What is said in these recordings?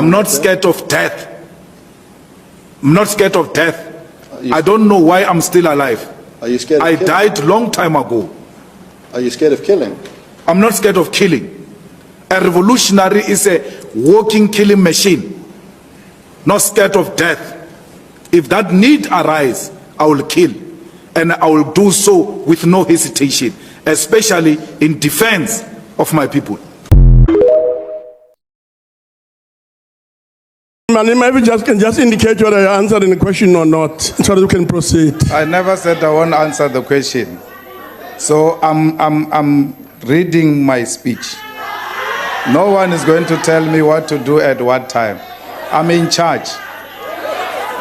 I'm not scared of death. I'm not scared of death. I don't know why I'm still alive. Are you scared of I killing? died long time ago. Are you scared of killing? I'm not scared of killing. A revolutionary is a walking killing machine. Not scared of death. If that need arise, I will kill. And I will do so with no hesitation, especially in defense of my people. Malema, if you can just indicate whether you answered the question or not, so that we can proceed. I never said I won't answer the question. So I'm reading my speech. No one is going to tell me what to do at what time. I'm in charge.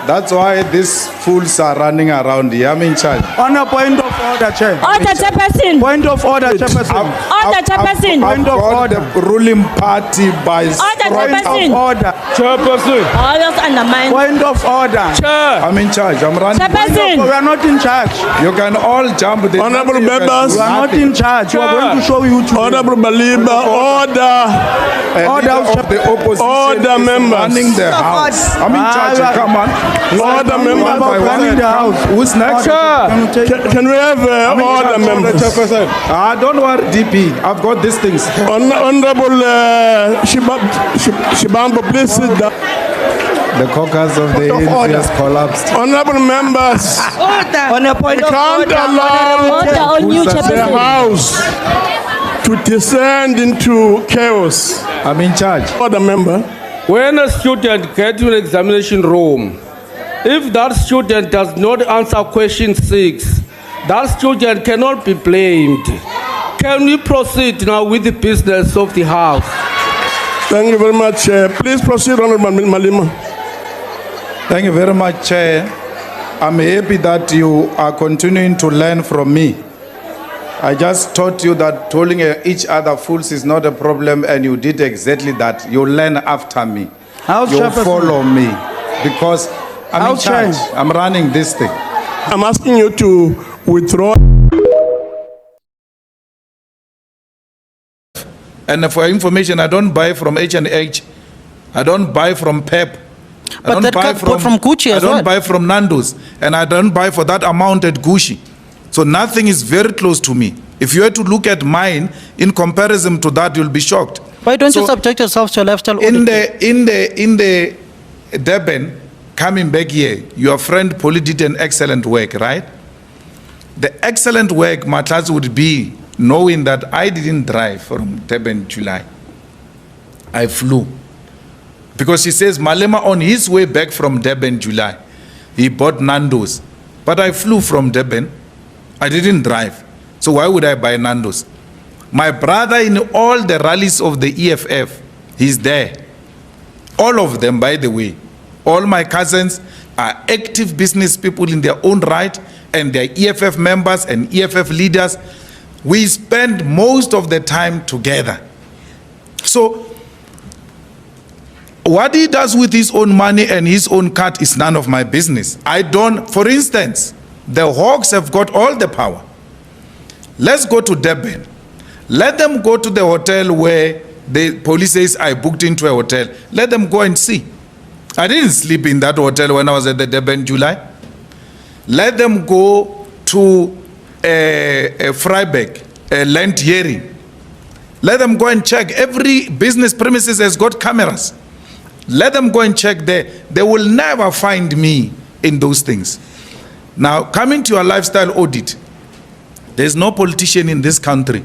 That's why these fools are running around here. I'm in charge. On a point of order, Chair. Order, Chairperson. Point of order, Chairperson. Order, Chairperson. I've got the ruling party by Order, strong Chairperson. Order. Chairperson. Orders undermined. Point of order. Chair. I'm in charge. I'm running. Chairperson. We are not in charge. You can all jump. There's Honorable nothing you can members. do. We are not in charge. We are going to show you to Honorable Malema, order. A leader of the opposition Order, is members. running the house. I'm in charge. Come on. Order, members. One by one. running the house. Who's next? Can we have order, members? Don't worry, DP. I've got these things. Honorable Shibambo, please sit down. The caucus of the ANC has collapsed. Honorable members, On a point we of can't order. allow Order on you, the Chairperson. House to descend into chaos. I'm in charge. Order, member. When a student gets to an examination room, if that student does not answer question 6, that student cannot be blamed. Can we proceed now with the business of the House? Thank you very much. Please proceed, Honorable Malema. Thank you very much, Chair. I'm happy that you are continuing to learn from me. I just taught you that calling each other fools is not a problem, and you did exactly that. You learn after me. House You Chairperson. follow me because I'm in House charge. Chair. I'm running this thing. I'm asking you to withdraw. And for information, I don't buy from H&H. I don't buy from Pep. I don't that buy got bought from Gucci I as don't well. buy from Nando's, and I don't buy for that amount at Gucci. So nothing is very close to me. If you were to look at mine in comparison to that, you'll be shocked. Why don't you So, subject yourself to a lifestyle In audit? the Durban, coming back here, your friend Polly did an excellent work, right? The excellent work, Matlas, would be knowing that I didn't drive from Durban, July. I flew. Because he says Malema on his way back from Durban, July, he bought Nando's. But I flew from Durban. I didn't drive. So why would I buy Nando's? My brother in all the rallies of the EFF, he's there. All of them, by the way. All my cousins are active business people in their own right, and they're EFF members and EFF leaders. We spend most of the time together. So what he does with his own money and his own cut is none of my business. I don't, for instance, the Hawks have got all the power. Let's go to Durban. Let them go to the hotel where the police says I booked into a hotel. Let them go and see. I didn't sleep in that hotel when I was at the Durban July. Let them go to Freiburg, a land hearing. Let them go and check. Every business premises has got cameras. Let them go and check there. They will never find me in those things. Now, coming to your lifestyle audit, there's no politician in this country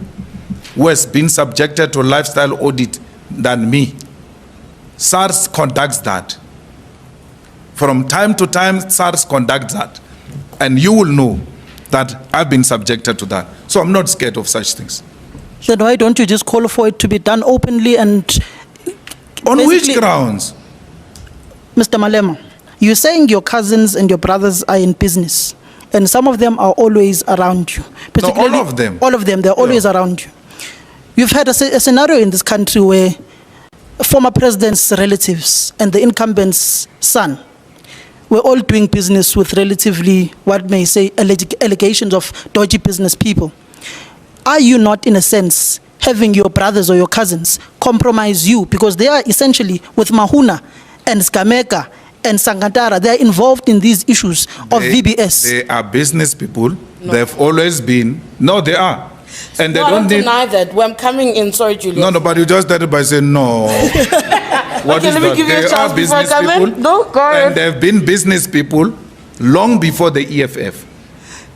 who has been subjected to a lifestyle audit than me. SARS conducts that. From time to time, SARS conducts that. And you will know that I've been subjected to that. So I'm not scared of such things. Then why don't you just call for it to be done openly and... On which basically- grounds? Mr. Malema, you're saying your cousins and your brothers are in business, and some of them are always around you. all of them. All of them, they're always around you. You've had a scenario in this country where former president's relatives and the incumbent's son were all doing business with relatively, what may say, allegations of dodgy business people. Are you not, in a sense, having your brothers or your cousins compromise you, because they are essentially with Mahuna and Skameka and Sangantara, they are involved in these issues of VBS. They are business people. No. They've always been. No, they are. And they no, don't I don't deny that. When I'm coming in, sorry, Julius. No, but you just started by saying no. What okay, is let me that? give you They a chance are before I business come people, in. No, go ahead. and they've been business people long before the EFF.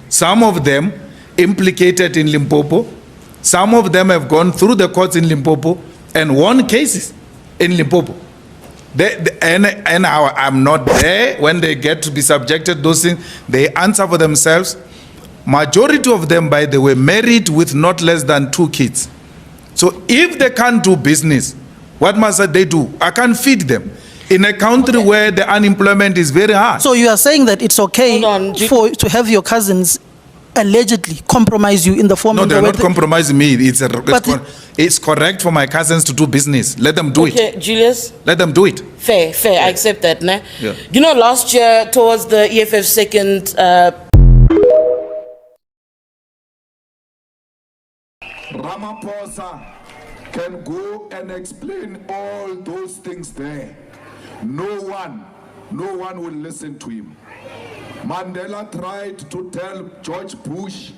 Some of them implicated in Limpopo. Some of them have gone through the courts in Limpopo and won cases in Limpopo. I'm not there when they get to be subjected to those things. They answer for themselves. Majority of them, by the way, married with not less than 2 kids. So if they can't do business, what must they do? I can't feed them in a country where the unemployment is very high. So you are saying that it's okay to have your cousins allegedly compromise you in the form No, of they're not compromising me. It's correct for my cousins to do business. Let them do it. Okay, Julius. Let them do it. Fair. I accept that. Nah? Yeah. You know, last year towards the EFF second Ramaphosa can go and explain all those things there. No one will listen to him. Mandela tried to tell George Bush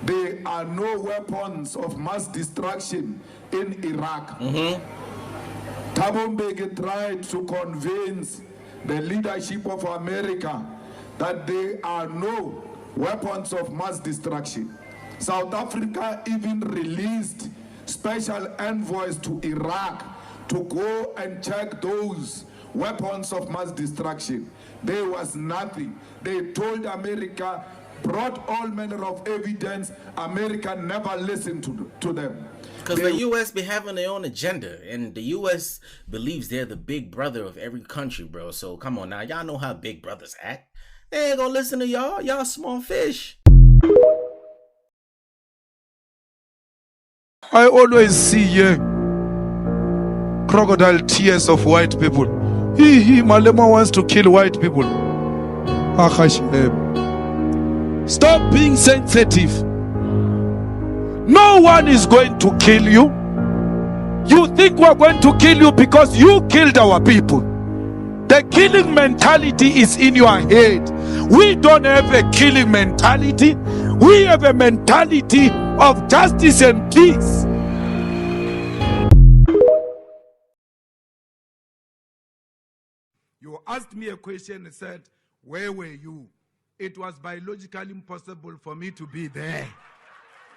there are no weapons of mass destruction in Iraq. Thabo Mbeki tried to convince the leadership of America that there are no weapons of mass destruction. South Africa even released special envoys to Iraq to go and check those weapons of mass destruction. There was nothing. They told America, brought all manner of evidence. America never listened to them. Because the U.S. be having their own agenda, and the U.S. believes they're the big brother of every country, bro. So come on now, y'all know how big brothers act. They ain't gonna listen to y'all. Y'all small fish. I always see crocodile tears of white people. Malema wants to kill white people. Stop being sensitive. No one is going to kill you. You think we're going to kill you because you killed our people. The killing mentality is in your head. We don't have a killing mentality. We have a mentality of justice and peace. You asked me a question and said, where were you? It was biologically impossible for me to be there.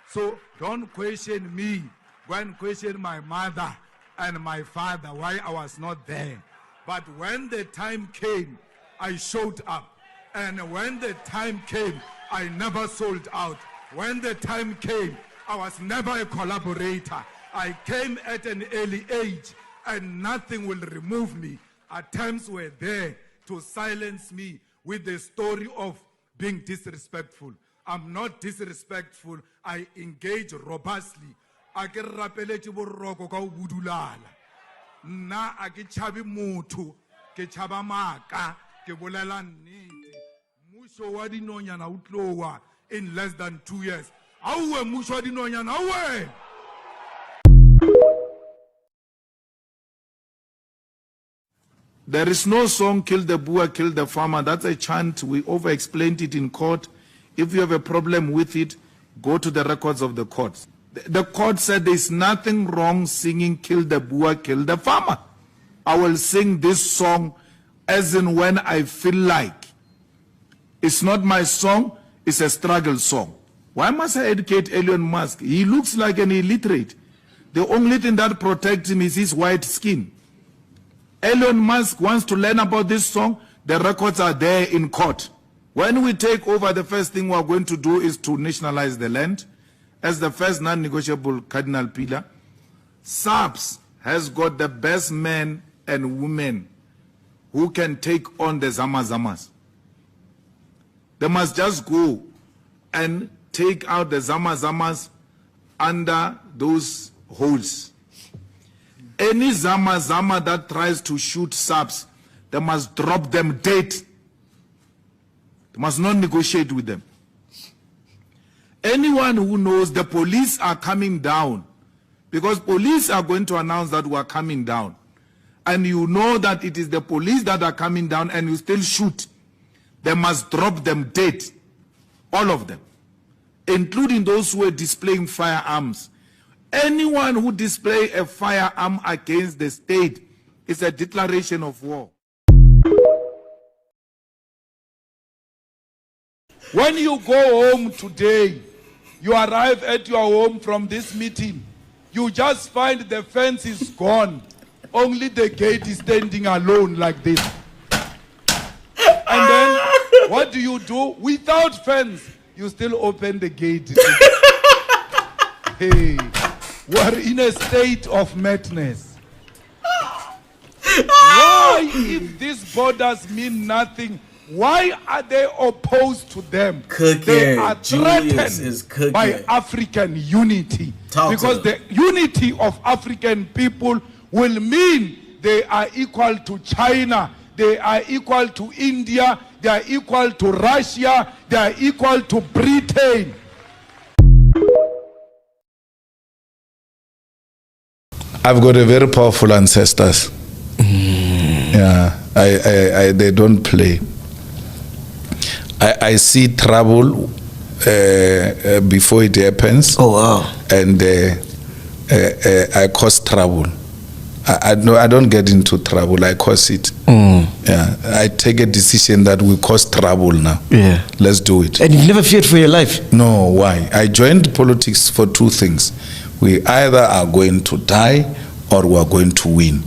So don't question me. Go and question my mother and my father why I was not there. But when the time came, I showed up. And when the time came, I never sold out. When the time came, I was never a collaborator. I came at an early age, and nothing will remove me. Attempts were there to silence me with the story of being disrespectful. I'm not disrespectful. I engage robustly. A ke rapeletse boroko ka o budulala. Nna a ke tshabe motho, ke tshaba maka, ke bolela nnete. Mmuso wa dinonyana o tlowa in less than 2 years. Auwe mmuso wa dinonyana, auwe! There is no song, kill the boer, kill the farmer. That's a chant. We over-explained it in court. If you have a problem with it, go to the records of the courts. The court said there's nothing wrong singing kill the boer, kill the farmer. I will sing this song as in when I feel like. It's not my song, it's a struggle song. Why must I educate Elon Musk? He looks like an illiterate. The only thing that protects him is his white skin. Elon Musk wants to learn about this song. The records are there in court. When we take over, the first thing we're going to do is to nationalize the land as the first non-negotiable cardinal pillar. SAPS has got the best men and women who can take on the Zama-Zamas. They must just go and take out the Zama-Zamas under those holes. Any Zama-Zama that tries to shoot SAPS, they must drop them dead. They must not negotiate with them. Anyone who knows the police are coming down Because police are going to announce that we are coming down. And you know that it is the police that are coming down and you still shoot. They must drop them dead. All of them. Including those who are displaying firearms. Anyone who displays a firearm against the state is a declaration of war. When you go home today, you arrive at your home from this meeting, you just find the fence is gone. Only the gate is standing alone like this. And then, what do? Without fence, you still open the gate. Hey, we're in a state of madness. Why, if these borders mean nothing, why are they opposed to them? They are threatened by African unity. Because the unity of African people will mean they are equal to China, they are equal to India, they are equal to Russia, they are equal to Britain. I've got a very powerful ancestors. Yeah, they don't play. I see trouble before it happens. Oh wow! And I cause trouble. I don't get into trouble. I cause it. Yeah, I take a decision that we cause trouble now. Yeah, let's do it. And you've never feared for your life? No. Why? I joined politics for two things. We either are going to die or we are going to win.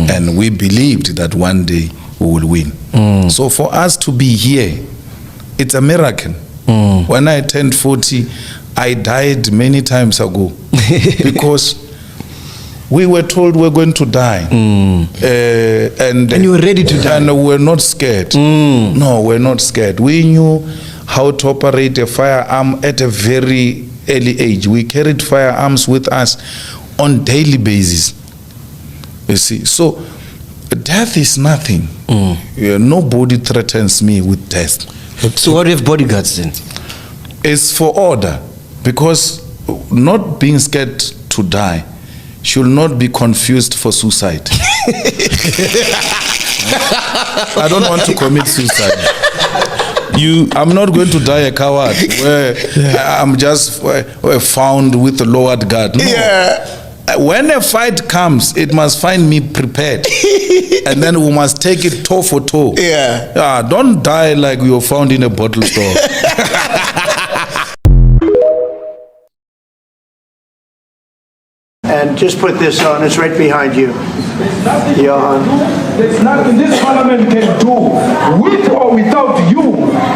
And we believed that one day we will win. So for us to be here, it's a miracle. When I turned 40, I died many times ago because we were told we're going to die. And you were ready to die? And we're not scared. No, we're not scared. We knew how to operate a firearm at a very early age. We carried firearms with us on daily basis. You see, so death is nothing. Nobody threatens me with death. So what do you have bodyguards then? It's for order, because not being scared to die should not be confused for suicide. I don't want to commit suicide. I'm not going to die a coward where I'm just found with a lowered guard. No. Yeah. When a fight comes, it must find me prepared. And then we must take it toe for toe. Yeah. Don't die like you were found in a bottle store. And just put this on, it's right behind you. There's nothing this parliament can do. With or without you,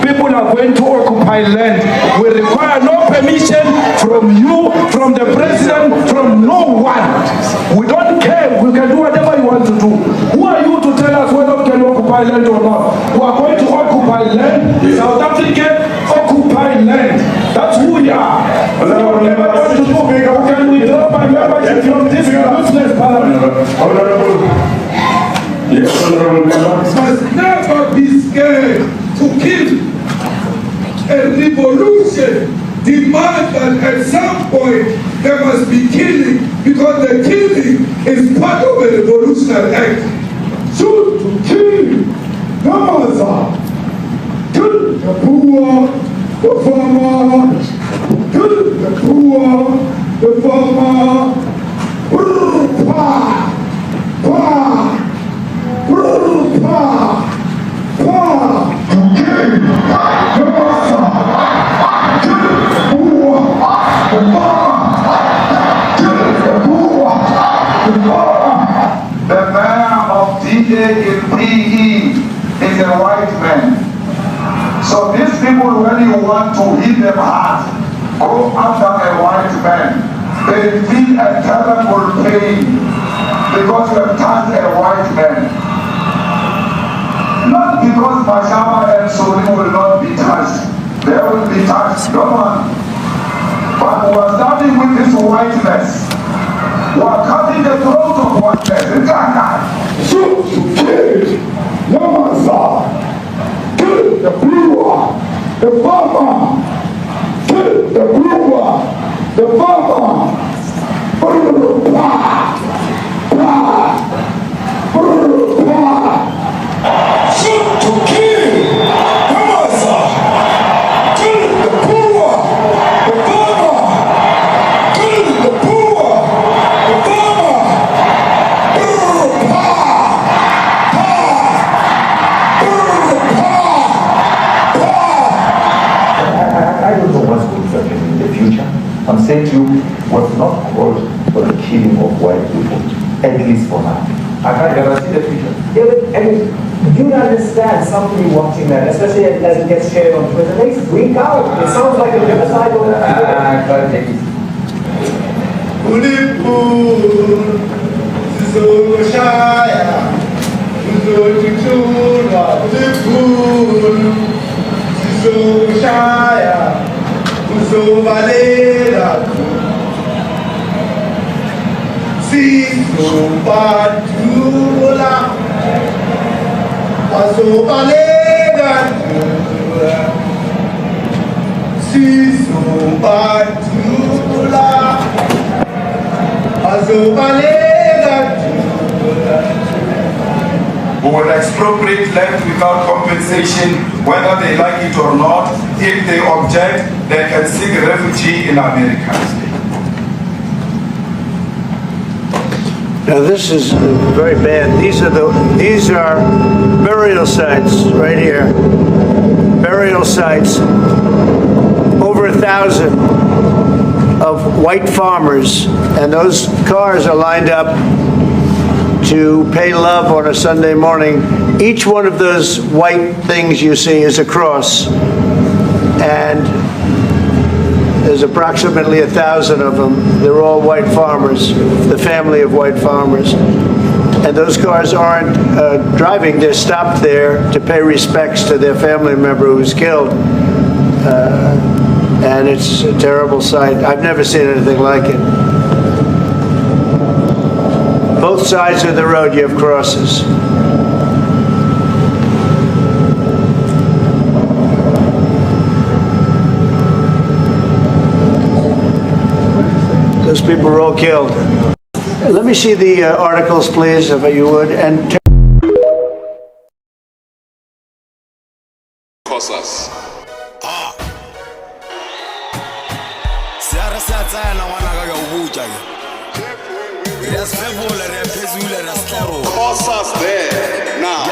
people are going to occupy land. We require no permission from you, from the president, from no one. We don't care. We can do whatever you want to do. Who are you to tell us whether we can occupy land or not? We are going to occupy land. South African occupy land. That's who we are. Can we drop our membership from this useless parliament? Yes, Honorable Member. Must never be scared to kill. A revolution demands that at some point there must be killing, because the killing is part of a revolutionary act. Shoot to kill. Come on, sir. Kill the poor, the farmer. Kill the poor, the farmer. The man of DA in PE is a white man. So these people, when you want to hit them hard, go after a white man. They feel a terrible pain because you have touched a white man. Not because Mashama and Soli will not be touched. They will be touched, no one. But we are starting with this whiteness. We are cutting the throat of whiteness. Shoot to kill. No one saw. Kill the brewer, the farmer. Kill the brewer, the farmer. say to you, was not called for the killing of white people, at least for now. I can't guarantee the future. Yeah, but, I mean, do you understand somebody watching that, especially as it gets shared on Twitter, they freak out. It sounds like a genocide over there. Who will expropriate land without compensation, whether they like it or not. If they object, they can seek refuge in America. Now this is very bad. These are burial sites right here. Burial sites. Over 1,000 of white farmers, and those cars are lined up to pay love on a Sunday morning. Each one of those white things you see is a cross, and there's approximately 1,000 of them. They're all white farmers, the family of white farmers. And those cars aren't driving, they're stopped there to pay respects to their family member who's killed. And it's a terrible sight. I've never seen anything like it. Both sides of the road you have crosses. Those people were all killed. Let me see the articles, please, if you would. And Cosas there now.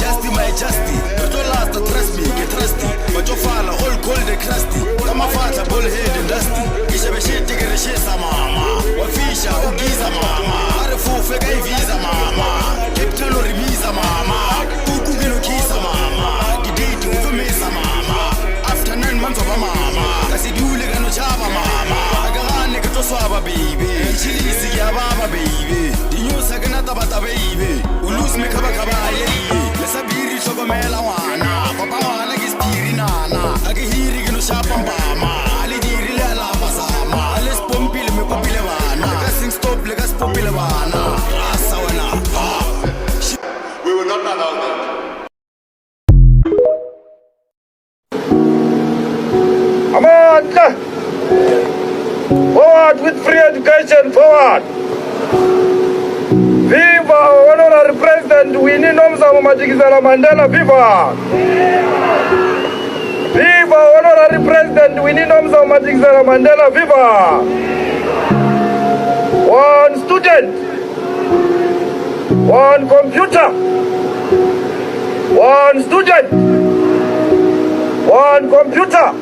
Justy, my justy. But your last trust me, get trusty. But your father, all cold and crusty. Come a father, bullhead and dusty. It's a shit to get a shit, mama. What fish are Ugiza, mama. What a fool for a visa, mama. Captain or visa, mama. Who could get a kiss, mama. The date to me, mama. After 9 months of a mama. I said, you live in a chava, mama. I got a nigga to swab a baby. Chili is a baba, baby. The news are gonna about a baby. We lose me, Kabaka. Sabiri Chogomela wana, Papa wana is Pirinana, Agahiri no Shapamba, Ali Dirila Lavazama, Alice Pompil me Popilevana, Gassing stop Legas Popilevana, Rasawana. We will not allow that. Amanda! Forward with free education, forward! Viva Honorary President Winnie Nomzamo Madikizela Mandela, viva! Viva Honorary President Winnie Nomzamo Madikizela Mandela, viva! One student, one computer, one student, one computer.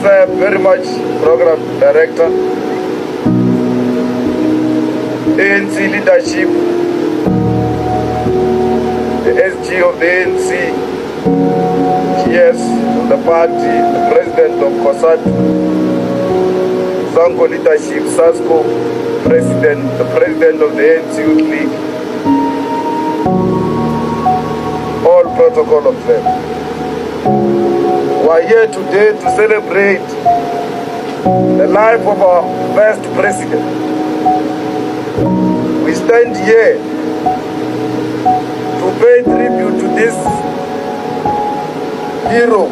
Thanks very much, Program Director, ANC leadership, the SG of the ANC, GS, the party, the President of COSAT, Zango leadership, SASCO, President, the President of the ANC Youth League, all protocol of them. We are here today to celebrate the life of our first president. We stand here to pay tribute to this hero,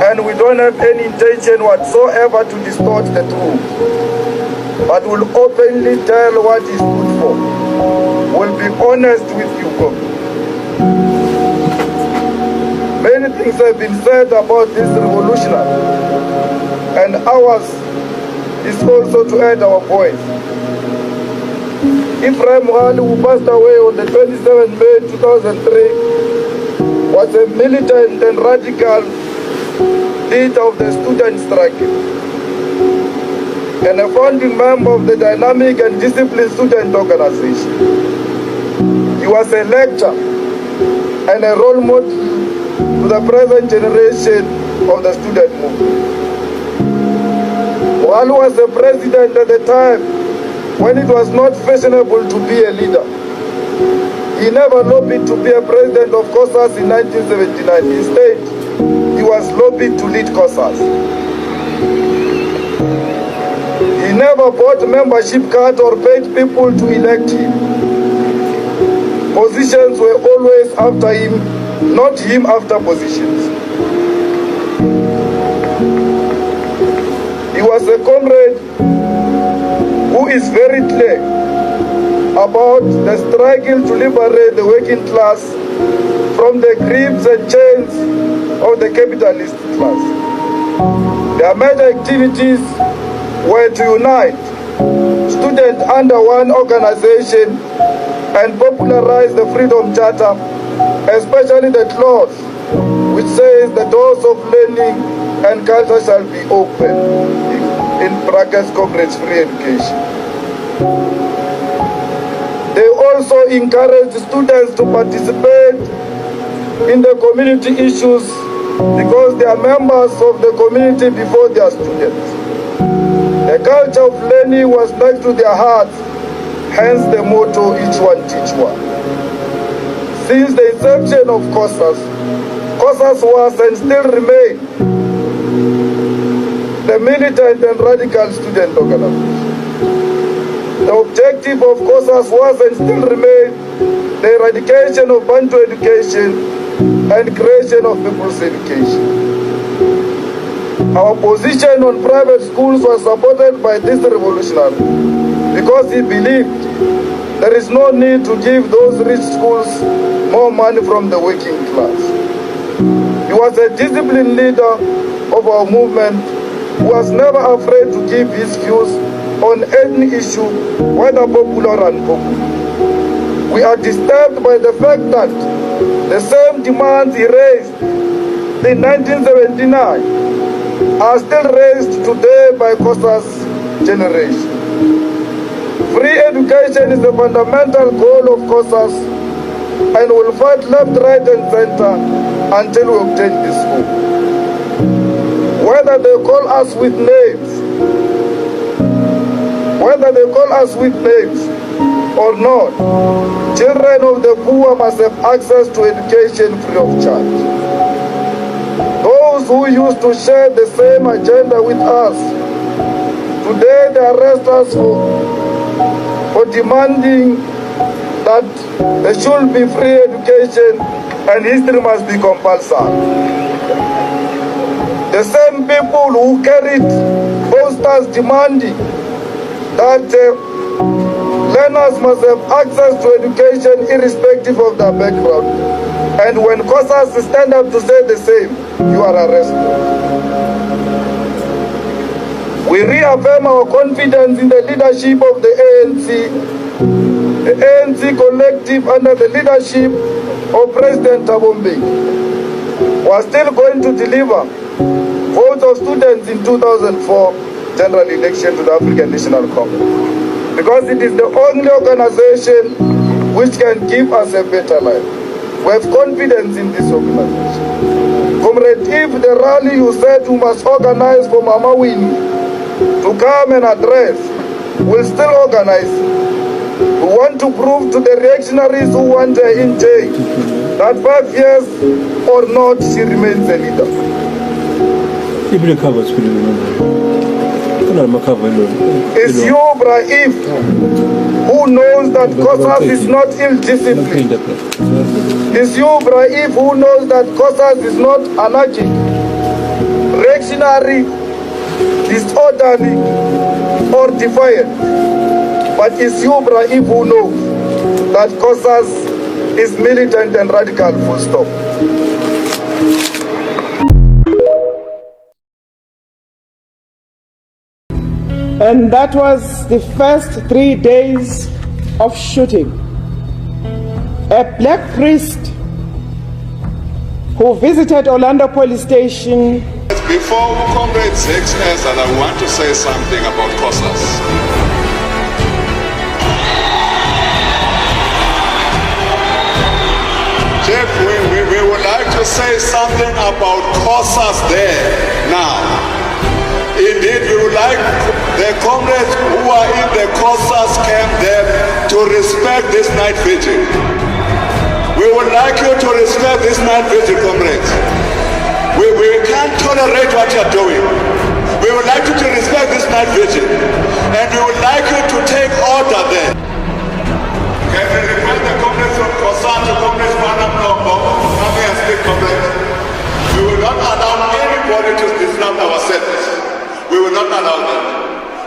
and we don't have any intention whatsoever to distort the truth, but will openly tell what he stood for. We'll be honest with you, God. Many things have been said about this revolutionary, and ours is also to add our voice. Ephraim Ghali, who passed away on the 27th May 2003, was a militant and radical leader of the student struggle and a founding member of the dynamic and disciplined student organization. He was a lecturer and a role model to the present generation of the student movement. While he was the president at the time when it was not fashionable to be a leader, he never lobbied to be a president of COSAS in 1979. Instead, he was lobbied to lead COSAS. He never bought membership card or paid people to elect him. Positions were always after him, not him after positions. He was a comrade who is very clear about the struggle to liberate the working class from the grips and chains of the capitalist class. Their major activities were to unite students under one organization and popularize the Freedom Charter, especially the clause which says the doors of learning and culture shall be open, in brackets, comrades, free education. They also encourage students to participate in the community issues because they are members of the community before they are students. The culture of learning was next to their hearts, hence the motto, each one teach one. Since the inception of COSAS, COSAS was and still remains the militant and radical student organization. The objective of COSAS was and still remains the eradication of Bantu education and creation of people's education. Our position on private schools was supported by this revolutionary because he believed there is no need to give those rich schools more money from the working class. He was a disciplined leader of our movement who was never afraid to give his views on any issue, whether popular or unpopular. We are disturbed by the fact that the same demands he raised in 1979 are still raised today by COSAS generation. Free education is the fundamental goal of COSAS and will fight left, right and center until we obtain this goal. Whether they call us with names, or not, children of the poor must have access to education free of charge. Those who used to share the same agenda with us, today they arrest us for demanding that there should be free education and history must be compulsory. The same people who carried posters demanding that learners must have access to education irrespective of their background. And when COSAS stand up to say the same, you are arrested. We reaffirm our confidence in the leadership of the ANC. The ANC collective under the leadership of President Thabo Mbeki was still going to deliver votes of students in 2004 general election to the African National Congress, because it is the only organization which can give us a better life. We have confidence in this organization. Comrade, if the rally you said you must organize for Mama Winnie to come and address, we'll still organize. We want to prove to the reactionaries who want her in jail that 5 years or not, she remains a leader. It's you, Brahim, who knows that COSAS is not ill-disciplined. It's you, Brahim, who knows that COSAS is not anarchic, reactionary, disorderly, or defiant. But it's you, Brahim, who knows that COSAS is militant and radical, full stop. And that was the first 3 days of shooting. A black priest who visited Orlando Police Station. Before Comrade Zex Ezra, I want to say something about COSAS. Jeff, we would like to say something about COSAS there now. Indeed, we would like the comrades who are in the COSAS camp there to respect this night vigil. We would like you to respect this night vigil, comrades. We can't tolerate what you're doing. We would like you to respect this night vigil. And we would like you to take order there. Can we request the comrades from COSAS to comrades from Anamnombo? Come here and speak, comrades. We will not allow anybody to disrupt our service. We will not allow that.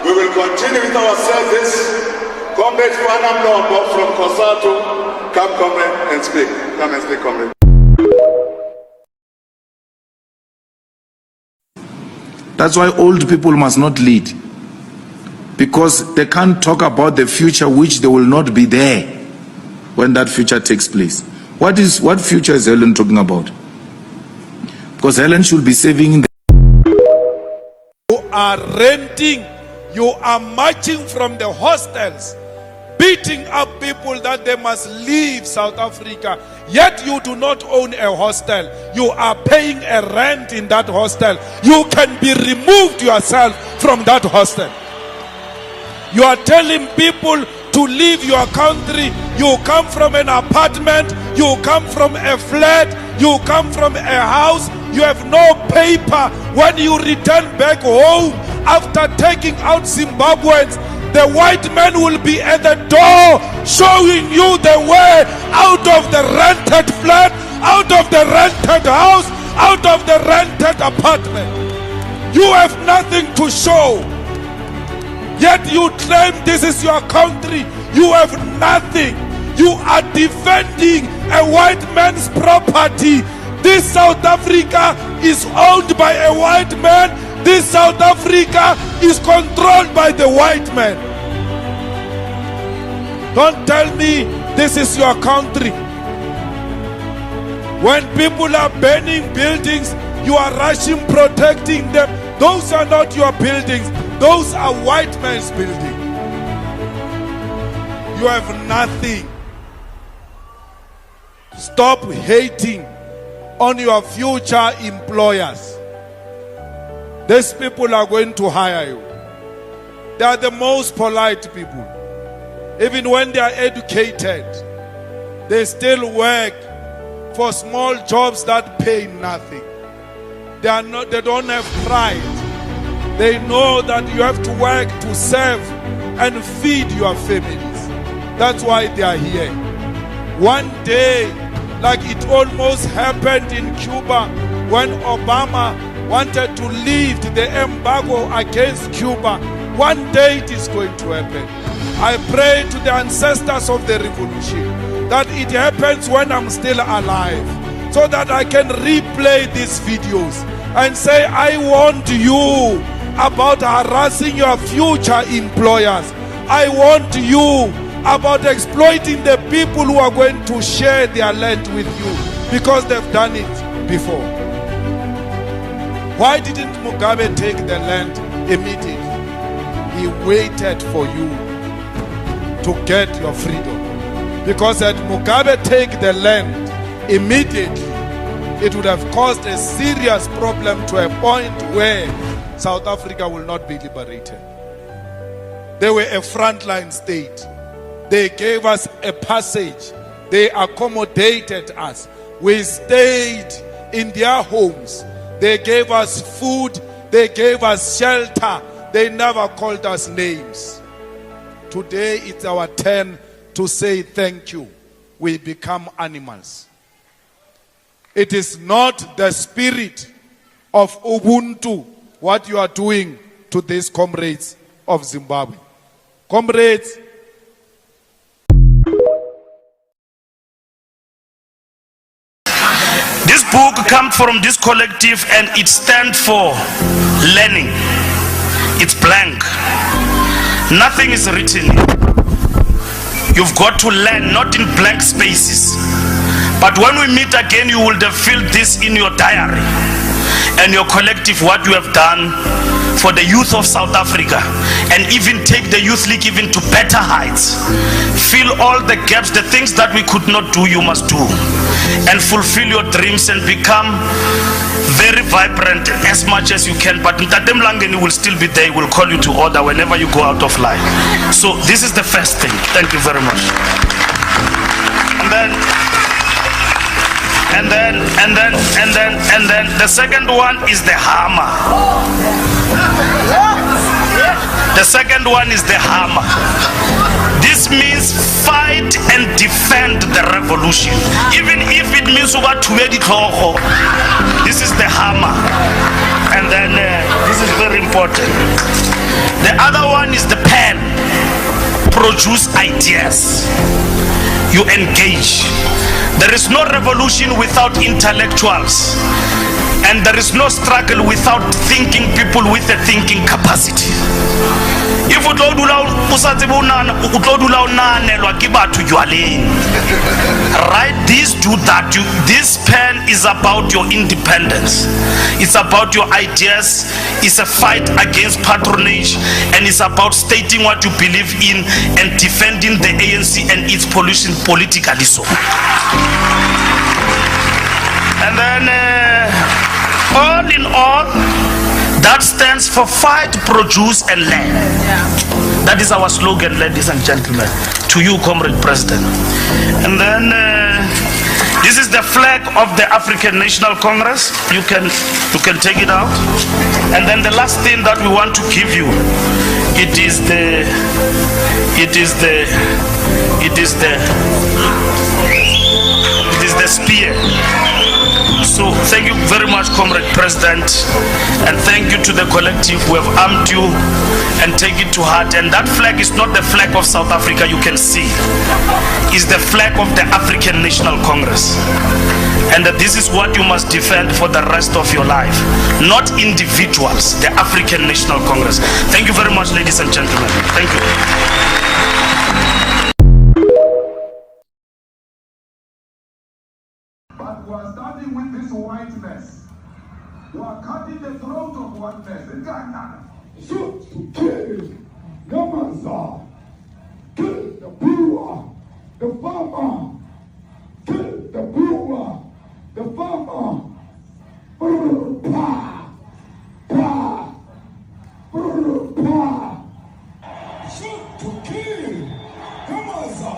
We will continue with our service. Comrades from Anamnombo from COSAS to come, comrade, and speak. Come and speak, comrade. That's why old people must not lead, because they can't talk about the future which they will not be there when that future takes place. What future is Helen talking about? Because Helen should be saving the... You are renting, you are marching from the hostels, beating up people that they must leave South Africa, yet you do not own a hostel. You are paying a rent in that hostel. You can be removed yourself from that hostel. You are telling people to leave your country. You come from an apartment, you come from a flat, you come from a house, you have no paper. When you return back home after taking out Zimbabweans, the white man will be at the door showing you the way out of the rented flat, out of the rented house, out of the rented apartment. You have nothing to show, yet you claim this is your country. You have nothing. You are defending a white man's property. This South Africa is owned by a white man. This South Africa is controlled by the white man. Don't tell me this is your country. When people are burning buildings, you are rushing protecting them. Those are not your buildings. Those are white man's buildings. You have nothing. Stop hating on your future employers. These people are going to hire you. They are the most polite people. Even when they are educated, they still work for small jobs that pay nothing. They don't have pride. They know that you have to work to serve and feed your families. That's why they are here. One day, like it almost happened in Cuba when Obama wanted to lift the embargo against Cuba. One day it is going to happen. I pray to the ancestors of the revolution that it happens when I'm still alive, so that I can replay these videos and say, I warned you about harassing your future employers. I warned you about exploiting the people who are going to share their land with you, because they've done it before. Why didn't Mugabe take the land immediately? He waited for you to get your freedom. Because had Mugabe take the land immediately, it would have caused a serious problem to a point where South Africa will not be liberated. They were a frontline state. They gave us a passage. They accommodated us. We stayed in their homes. They gave us food. They gave us shelter. They never called us names. Today it's our turn to say thank you. We become animals. It is not the spirit of Ubuntu what you are doing to these comrades of Zimbabwe. Comrades, this book comes from this collective and it stands for learning. It's blank. Nothing is written. You've got to learn, not in blank spaces. But when we meet again, you will have filled this in your diary and your collective, what you have done for the youth of South Africa, and even take the Youth League even to better heights. Fill all the gaps, the things that we could not do, you must do, and fulfill your dreams and become very vibrant as much as you can. But Ntate Mlangeni will still be there, will call you to order whenever you go out of line. So this is the first thing. Thank you very much. And then the second one is the hammer. The second one is the hammer. This means fight and defend the revolution. Even if it means what to this is the hammer. And then this is very important. The other one is the pen. Produce ideas. You engage. There is no revolution without intellectuals, and there is no struggle without thinking people with a thinking capacity. If you don't right, these do that. This pen is about your independence. It's about your ideas. It's a fight against patronage, and it's about stating what you believe in and defending the ANC and its pollution politically so. And then all in all, that stands for fight, produce and learn. That is our slogan, ladies and gentlemen, to you, Comrade President. And then this is the flag of the African National Congress. You can take it out. And then the last thing that we want to give you, it is the spear. So thank you very much, Comrade President, and thank you to the collective who have armed you and take it to heart. And that flag is not the flag of South Africa, you can see. It's the flag of the African National Congress. And that this is what you must defend for the rest of your life. Not individuals, the African National Congress. Thank you very much, ladies and gentlemen. Thank you. But we are starting with this whiteness. We are cutting the throat of whiteness. Shoot to kill Gamaza, kill the brewer, the farmer, kill the brewer, the farmer. Pa, pa, pa. Shoot to kill Gamaza.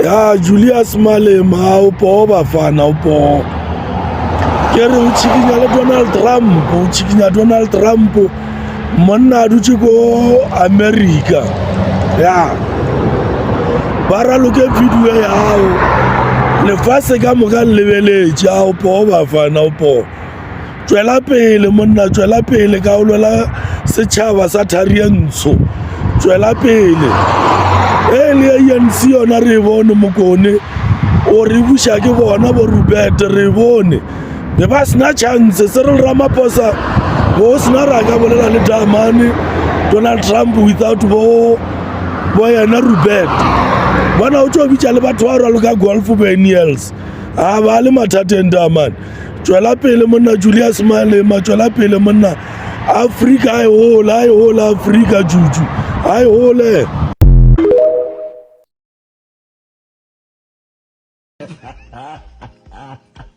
Ya Julius Malema upo bafana upo kere uchikinya le Donald Trump monna dutse ko America ya bara loke video ya hao le fase ka moka lebeletse a upo bafana upo tswela pele monna tswela pele ka o lola setšhaba sa Thariantsho tswela pele ANC yona re bone mokone o re busha ke bona bo Rupert re bone be ba sna chance Cyril Ramaphosa bo sna ra ka bolela le Dlamini Donald Trump without bo yena Rupert bona o tlo bitsa le batho ba ralo ka golf Daniels a ba le mathateng Dlamini tswela pele monna Julius Malema tswela pele monna Africa ai hola Africa juju ai hole. Ha ha ha ha.